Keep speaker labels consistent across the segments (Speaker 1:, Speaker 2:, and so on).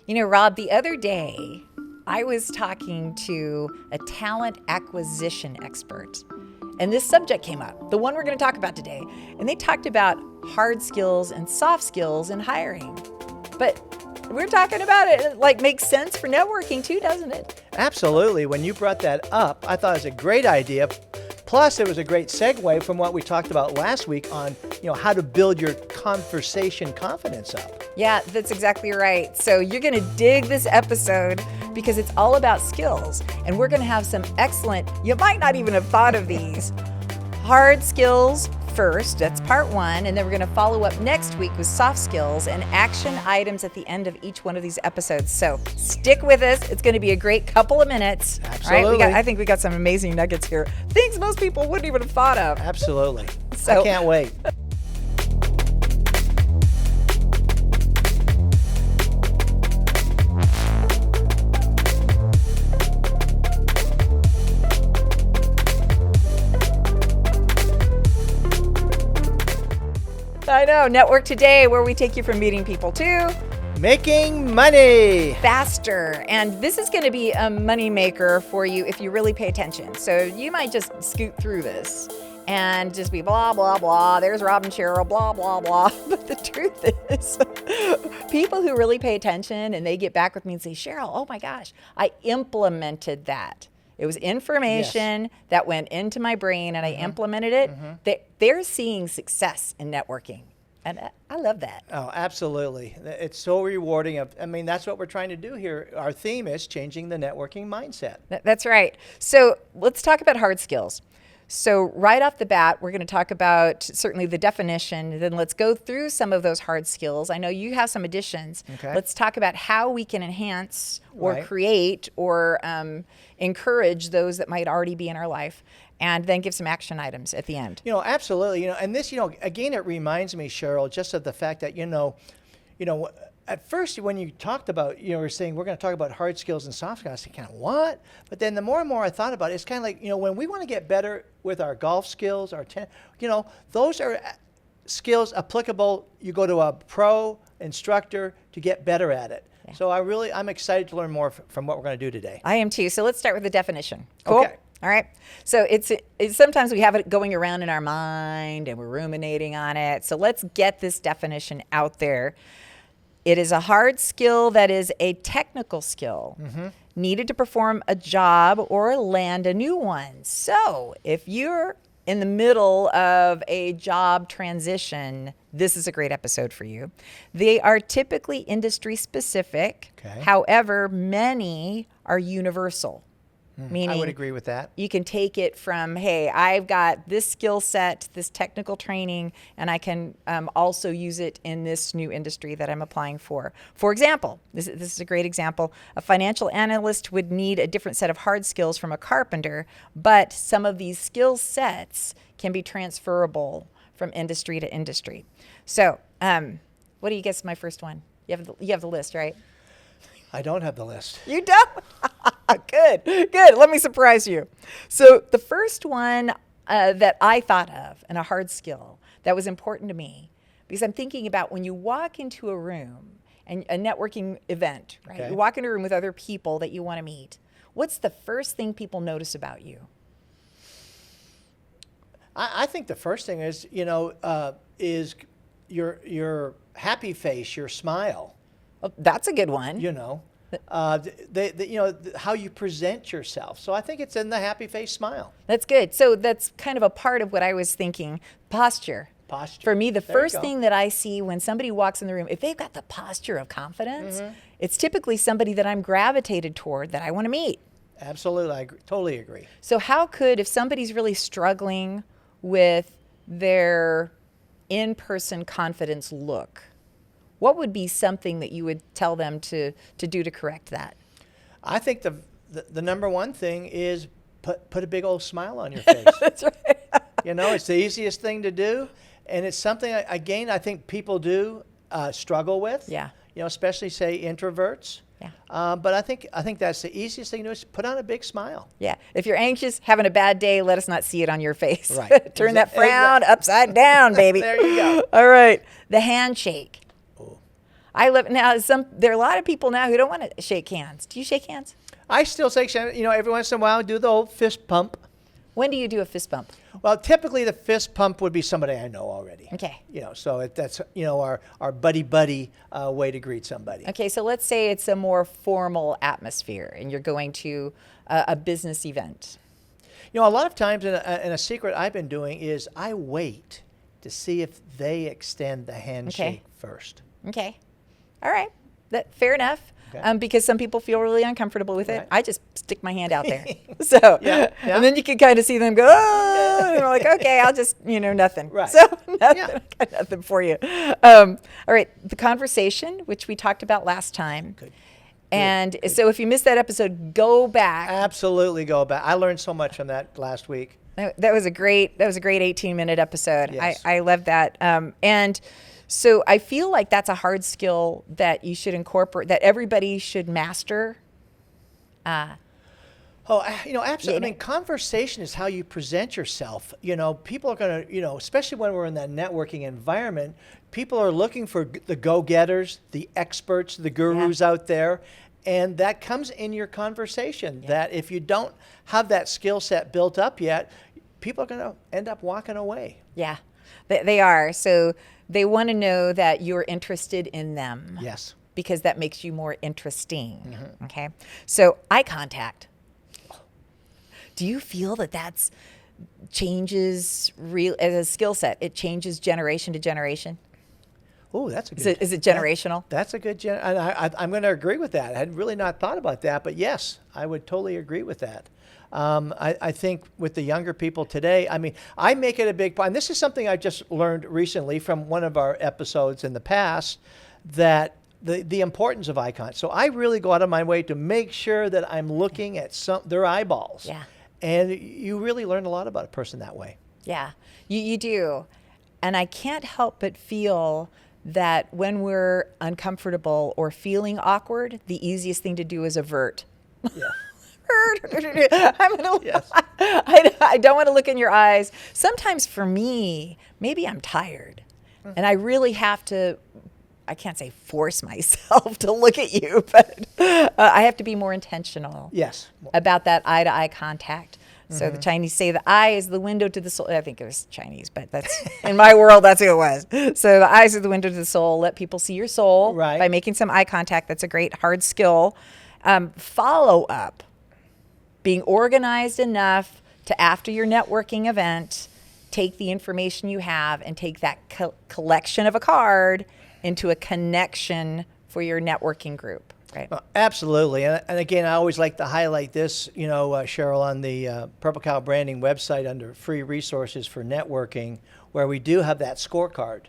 Speaker 1: You know, Rob, the other day I was talking to a talent acquisition expert, and this subject came up, the one we're going to talk about today. And they talked about hard skills and soft skills in hiring. But we're talking about it like makes sense for networking too, doesn't it?
Speaker 2: Absolutely. When you brought that up, I thought it was a great idea. Plus, it was a great segue from what we talked about last week on, how to build your conversation confidence up.
Speaker 1: Yeah, that's exactly right. So you're going to dig this episode because it's all about skills. And we're going to have some excellent, you might not even have thought of these, hard skills first. That's part one. And then we're going to follow up next week with soft skills and action items at the end of each one of these episodes. So stick with us. It's going to be a great couple of minutes.
Speaker 2: Absolutely.
Speaker 1: Right? I think we got some amazing nuggets here. Things most people wouldn't even have thought of.
Speaker 2: Absolutely.
Speaker 1: So,
Speaker 2: I can't wait.
Speaker 1: I know. Network Today, where we take you from meeting people to
Speaker 2: Making money
Speaker 1: faster. And this is going to be a money maker for you if you really pay attention. So you might just scoot through this and just be blah, blah, blah. There's Rob Sheryl, blah, blah, blah. But the truth is, people who really pay attention and they get back with me and say, Sheryl, oh my gosh, I implemented that. It was information that went into my brain and I implemented it. They're seeing success in networking. And I love that.
Speaker 2: Oh, absolutely. It's so rewarding. That's what we're trying to do here. Our theme is changing the networking mindset.
Speaker 1: That's right. So let's talk about hard skills. So right off the bat, we're going to talk about certainly the definition. Then let's go through some of those hard skills. I know you have some additions.
Speaker 2: Okay.
Speaker 1: Let's talk about how we can enhance or create or encourage those that might already be in our life, and then give some action items at the end.
Speaker 2: Absolutely. And this, again, it reminds me, Sheryl, just of the fact that, at first when you talked about, we're saying we're going to talk about hard skills and soft skills, I said, kind of what? But then the more and more I thought about it, it's kind of like, when we want to get better with our golf skills, those are skills applicable. You go to a pro instructor to get better at it. Yeah. So I'm excited to learn more from what we're going to do today.
Speaker 1: I am too. So let's start with the definition. Cool?
Speaker 2: Okay.
Speaker 1: All right. So it's sometimes we have it going around in our mind and we're ruminating on it. So let's get this definition out there. It is a hard skill that is a technical skill needed to perform a job or land a new one. So if you're in the middle of a job transition, this is a great episode for you. They are typically industry specific.
Speaker 2: Okay.
Speaker 1: However, many are universal. Meaning
Speaker 2: I would agree with that.
Speaker 1: You can take it from, hey, I've got this skill set, this technical training, and I can also use it in this new industry that I'm applying for. For example, this is a great example. A financial analyst would need a different set of hard skills from a carpenter, but some of these skill sets can be transferable from industry to industry. So what do you guess my first one? You have the list, right?
Speaker 2: I don't have the list.
Speaker 1: You don't? Good. Let me surprise you. So the first one that I thought of, and a hard skill that was important to me, because I'm thinking about when you walk into a room and a networking event, right?
Speaker 2: Okay.
Speaker 1: You walk into a room with other people that you want to meet. What's the first thing people notice about you?
Speaker 2: I think the first thing is, is your happy face, your smile.
Speaker 1: Well, that's a good one.
Speaker 2: How you present yourself. So I think it's in the happy face smile.
Speaker 1: That's good. So that's kind of a part of what I was thinking. Posture. For me, the first thing that I see when somebody walks in the room, if they've got the posture of confidence, it's typically somebody that I'm gravitated toward that I want to meet.
Speaker 2: Absolutely. I totally agree.
Speaker 1: So if somebody's really struggling with their in-person confidence look, what would be something that you would tell them to do to correct that?
Speaker 2: I think the number one thing is put a big old smile on your face.
Speaker 1: That's right.
Speaker 2: It's the easiest thing to do, and it's something again I think people do struggle with.
Speaker 1: Yeah.
Speaker 2: Especially say introverts.
Speaker 1: Yeah.
Speaker 2: But I think that's the easiest thing to do is put on a big smile.
Speaker 1: Yeah. If you're anxious, having a bad day, let us not see it on your face.
Speaker 2: Right.
Speaker 1: Turn that frown upside down, baby.
Speaker 2: There you go.
Speaker 1: All right. The handshake. I love now. There are a lot of people now who don't want to shake hands. Do you shake hands?
Speaker 2: I still say, every once in a while, do the old fist pump.
Speaker 1: When do you do a fist bump?
Speaker 2: Well, typically the fist pump would be somebody I know already.
Speaker 1: Okay.
Speaker 2: So that's our buddy way to greet somebody.
Speaker 1: Okay, so let's say it's a more formal atmosphere, and you're going to a business event.
Speaker 2: A lot of times, and a secret I've been doing is I wait to see if they extend the handshake first.
Speaker 1: Okay. All right. Fair enough.
Speaker 2: Okay.
Speaker 1: Because some people feel really uncomfortable with it.
Speaker 2: Right.
Speaker 1: I just stick my hand out there. So,
Speaker 2: Yeah.
Speaker 1: and then you can kind of see them go, oh, and I'm like, okay, I'll just, nothing.
Speaker 2: Right.
Speaker 1: So, nothing,
Speaker 2: Yeah.
Speaker 1: I got nothing for you. All right. The conversation, which we talked about last time.
Speaker 2: Good.
Speaker 1: And so if you missed that episode, go back.
Speaker 2: Absolutely go back. I learned so much from that last week.
Speaker 1: That was a great 18-minute episode.
Speaker 2: Yes.
Speaker 1: I love that. And so I feel like that's a hard skill that you should incorporate, that everybody should master.
Speaker 2: Absolutely. I mean, conversation is how you present yourself. People are going to, especially when we're in that networking environment, people are looking for the go-getters, the experts, the gurus out there. And that comes in your conversation, that if you don't have that skill set built up yet, people are going to end up walking away.
Speaker 1: Yeah, they are. So they want to know that you're interested in them.
Speaker 2: Yes.
Speaker 1: Because that makes you more interesting. Mm-hmm. Okay. So eye contact. Do you feel that that's changes as a skill set? It changes generation to generation?
Speaker 2: Oh, that's a good.
Speaker 1: Is it generational?
Speaker 2: That's a good. I'm going to agree with that. I had really not thought about that, but yes, I would totally agree with that. I think with the younger people today, I make it a big point. And this is something I just learned recently from one of our episodes in the past, that the importance of eye contact. So I really go out of my way to make sure that I'm looking at their eyeballs.
Speaker 1: Yeah.
Speaker 2: And you really learn a lot about a person that way.
Speaker 1: Yeah, you do. And I can't help but feel that when we're uncomfortable or feeling awkward, the easiest thing to do is avert.
Speaker 2: Yeah.
Speaker 1: Yes. I don't want to look in your eyes. Sometimes for me, maybe I'm tired and I really have to, I can't say force myself to look at you, but I have to be more intentional.
Speaker 2: Yes.
Speaker 1: About that eye-to-eye contact. So the Chinese say the eye is the window to the soul. I think it was Chinese, but that's in my world, that's who it was. So the eyes are the window to the soul. Let people see your soul by making some eye contact. That's a great hard skill. Follow up. Being organized enough to, after your networking event, take the information you have and take that collection of a card into a connection for your networking group. Right.
Speaker 2: Absolutely. And again, I always like to highlight this, Sheryl, on the Purple Cow Branding website under free resources for networking, where we do have that scorecard,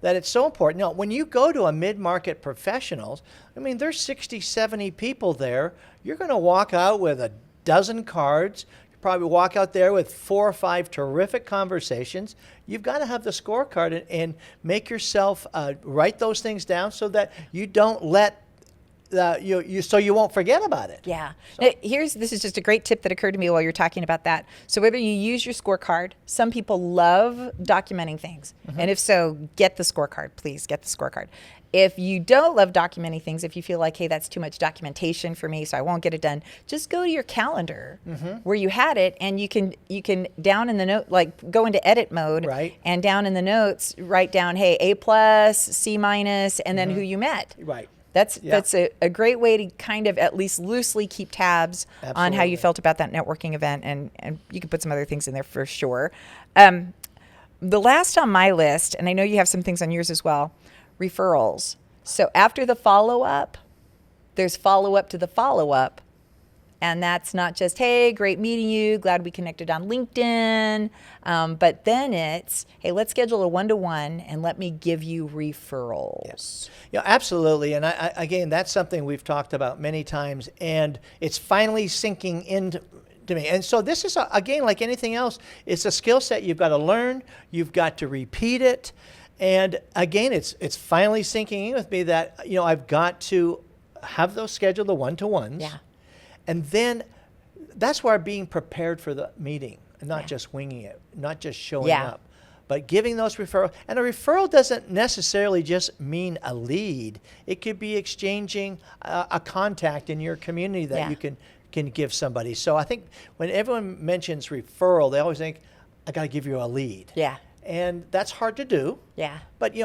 Speaker 2: that it's so important. Now, when you go to a mid-market professionals, there's 60, 70 people there. You're going to walk out with a dozen cards. You probably walk out there with 4 or 5 terrific conversations. You've got to have the scorecard and make yourself write those things down so that you don't let so you won't forget about it.
Speaker 1: Yeah. So. Now, this is just a great tip that occurred to me while you're talking about that. So whether you use your scorecard, some people love documenting things. And if so, get the scorecard, please get the scorecard. If you don't love documenting things, if you feel like, hey, that's too much documentation for me, so I won't get it done, just go to your calendar where you had it, and you can down in the note, like go into edit mode, and down in the notes, write down, hey, A+, C-, and then who you met.
Speaker 2: Right.
Speaker 1: That's a great way to kind of at least loosely keep tabs on how you felt about that networking event, and you can put some other things in there for sure. The last on my list, and I know you have some things on yours as well, referrals. So after the follow-up, there's follow-up to the follow-up. And that's not just, hey, great meeting you, glad we connected on LinkedIn. But then it's, hey, let's schedule a one-to-one and let me give you referrals.
Speaker 2: Yes. Yeah, absolutely. And again, that's something we've talked about many times, and it's finally sinking into me. And so this is, again, like anything else, it's a skill set you've got to learn. You've got to repeat it. And again, it's finally sinking in with me that, I've got to have those scheduled, the one-to-ones.
Speaker 1: Yeah.
Speaker 2: And then that's where being prepared for the meeting, and not just winging it, not just showing up, But giving those referrals, and a referral doesn't necessarily just mean a lead. It could be exchanging a contact in your community that you can give somebody. So I think when everyone mentions referral, they always think, I got to give you a lead.
Speaker 1: Yeah.
Speaker 2: And that's hard to do.
Speaker 1: Yeah.
Speaker 2: But,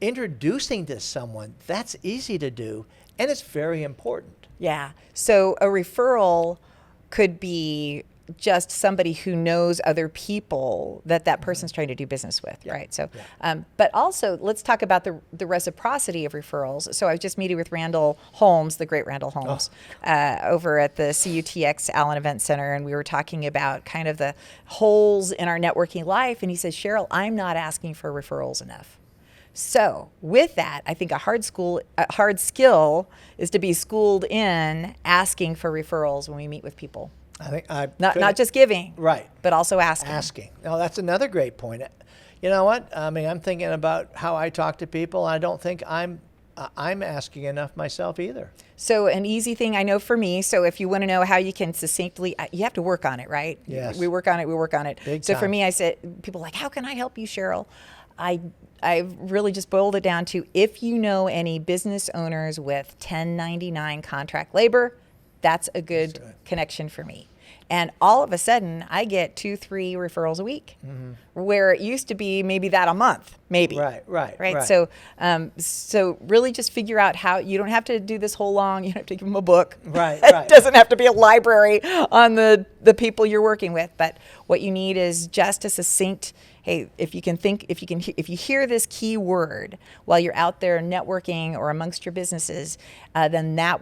Speaker 2: introducing to someone, that's easy to do, and it's very important.
Speaker 1: Yeah. So a referral could be just somebody who knows other people that person's trying to do business with, right? So, but also let's talk about the reciprocity of referrals. So I was just meeting with Randall Holmes, the great Randall Holmes, over at the CUTX Allen Event Center, and we were talking about kind of the holes in our networking life, and he says, Sheryl, I'm not asking for referrals enough. So with that, I think a hard skill is to be schooled in asking for referrals when we meet with people.
Speaker 2: I think
Speaker 1: not just giving,
Speaker 2: right,
Speaker 1: but also asking.
Speaker 2: No, that's another great point. You know what? I mean, I'm thinking about how I talk to people. I don't think I'm asking enough myself either.
Speaker 1: So an easy thing I know for me. So if you want to know how you can succinctly, you have to work on it, right?
Speaker 2: Yes.
Speaker 1: We work on it.
Speaker 2: Big
Speaker 1: so
Speaker 2: time.
Speaker 1: For me, I said, people are like, how can I help you, Sheryl? I've really just boiled it down to, if you know any business owners with 1099 contract labor, that's a good connection for me. And all of a sudden, I get 2-3 referrals a week, where it used to be maybe that a month, maybe.
Speaker 2: Right.
Speaker 1: So, so really just figure out how. You don't have to do this whole long. You don't have to give them a book.
Speaker 2: Right.
Speaker 1: It doesn't have to be a library on the people you're working with. But what you need is just a succinct. Hey, if you hear this key word while you're out there networking or amongst your businesses, then that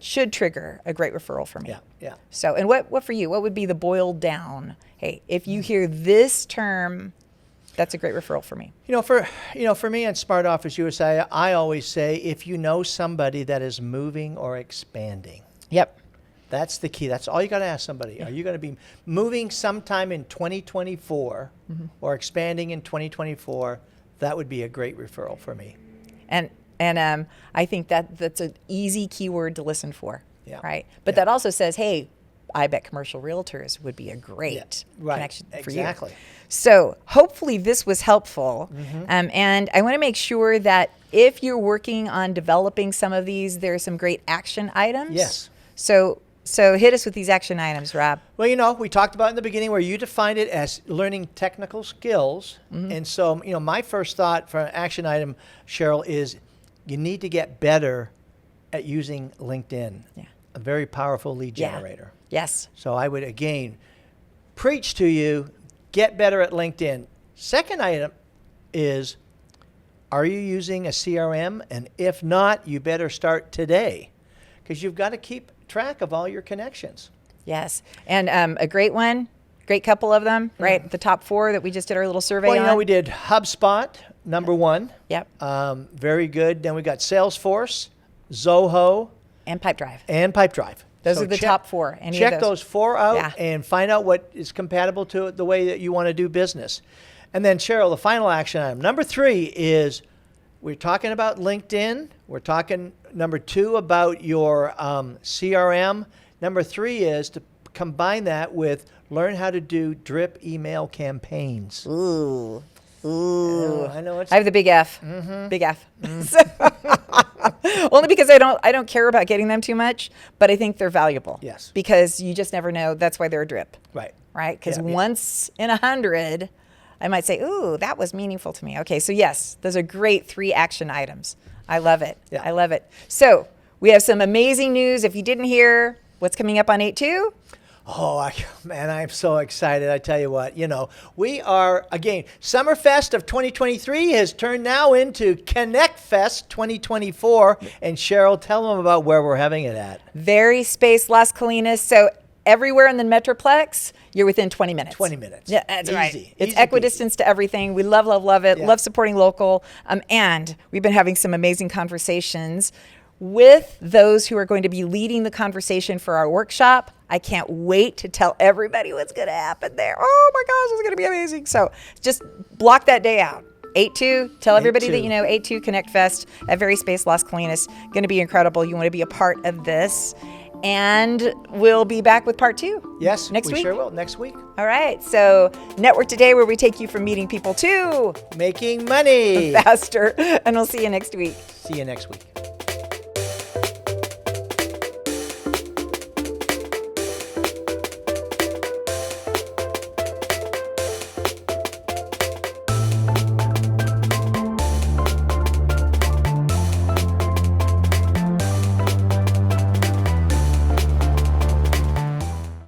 Speaker 1: should trigger a great referral for me.
Speaker 2: Yeah.
Speaker 1: So, and what for you? What would be the boiled down? Hey, if you hear this term, that's a great referral for me.
Speaker 2: For me in Smart Office USA, I always say, if you know somebody that is moving or expanding.
Speaker 1: Yep.
Speaker 2: That's the key. That's all you got to ask somebody. Are you going to be moving sometime in 2024 or expanding in 2024? That would be a great referral for me.
Speaker 1: And I think that's an easy keyword to listen for, right? But
Speaker 2: Yeah.
Speaker 1: that also says, hey, I bet commercial realtors would be a great connection for you.
Speaker 2: Exactly.
Speaker 1: So hopefully this was helpful. And I want to make sure that if you're working on developing some of these, there are some great action items.
Speaker 2: Yes.
Speaker 1: So hit us with these action items, Rob.
Speaker 2: Well, we talked about in the beginning where you defined it as learning technical skills. And so, my first thought for an action item, Sheryl, is you need to get better at using LinkedIn, a very powerful lead generator.
Speaker 1: Yes.
Speaker 2: So I would, again, preach to you, get better at LinkedIn. Second item is, are you using a CRM? And if not, you better start today, because you've got to keep track of all your connections.
Speaker 1: Yes. And a great one, great couple of them, right? The top 4 that we just did our little survey on.
Speaker 2: We did HubSpot, number 1.
Speaker 1: Yep.
Speaker 2: Very good. Then we got Salesforce, Zoho,
Speaker 1: And Pipedrive. Those are the top 4.
Speaker 2: Check those 4 out and find out what is compatible to the way that you want to do business. And then, Sheryl, the final action item. Number 3 is, we're talking about LinkedIn. We're talking, number 2, about your CRM. Number 3 is to combine that with learn how to do drip email campaigns.
Speaker 1: Ooh.
Speaker 2: I know
Speaker 1: I have the big F. Big F. Only because I don't care about getting them too much, but I think they're valuable.
Speaker 2: Yes.
Speaker 1: Because you just never know. That's why they're a drip.
Speaker 2: Right.
Speaker 1: Right? Because once in 100, I might say, ooh, that was meaningful to me. Okay, so yes, those are great 3 action items. I love it.
Speaker 2: Yeah.
Speaker 1: I love it. So we have some amazing news. If you didn't hear what's coming up on 8-2.
Speaker 2: Oh, man, I'm so excited. I tell you what, we are, again, Summerfest of 2023 has turned now into Connect Fest 2024. And Sheryl, tell them about where we're having it at.
Speaker 1: Very Space Las Colinas. So everywhere in the Metroplex, you're within 20 minutes.
Speaker 2: 20 minutes.
Speaker 1: Yeah, that's right. It's
Speaker 2: Easy
Speaker 1: equidistance to everything. We love it.
Speaker 2: Yeah.
Speaker 1: Love supporting local. And we've been having some amazing conversations with those who are going to be leading the conversation for our workshop. I can't wait to tell everybody what's going to happen there. Oh my gosh, it's going to be amazing. So just block that day out. 8-2, tell everybody
Speaker 2: 8-2.
Speaker 1: that you know 8-2 Connect Fest at Very Space Las Colinas. Going to be incredible. You want to be a part of this. And we'll be back with part 2.
Speaker 2: Yes,
Speaker 1: next
Speaker 2: we
Speaker 1: week.
Speaker 2: sure will. Next week.
Speaker 1: All right. So, Network Today, where we take you from meeting people to
Speaker 2: Making money.
Speaker 1: faster. And we'll see you next week.
Speaker 2: See you next week.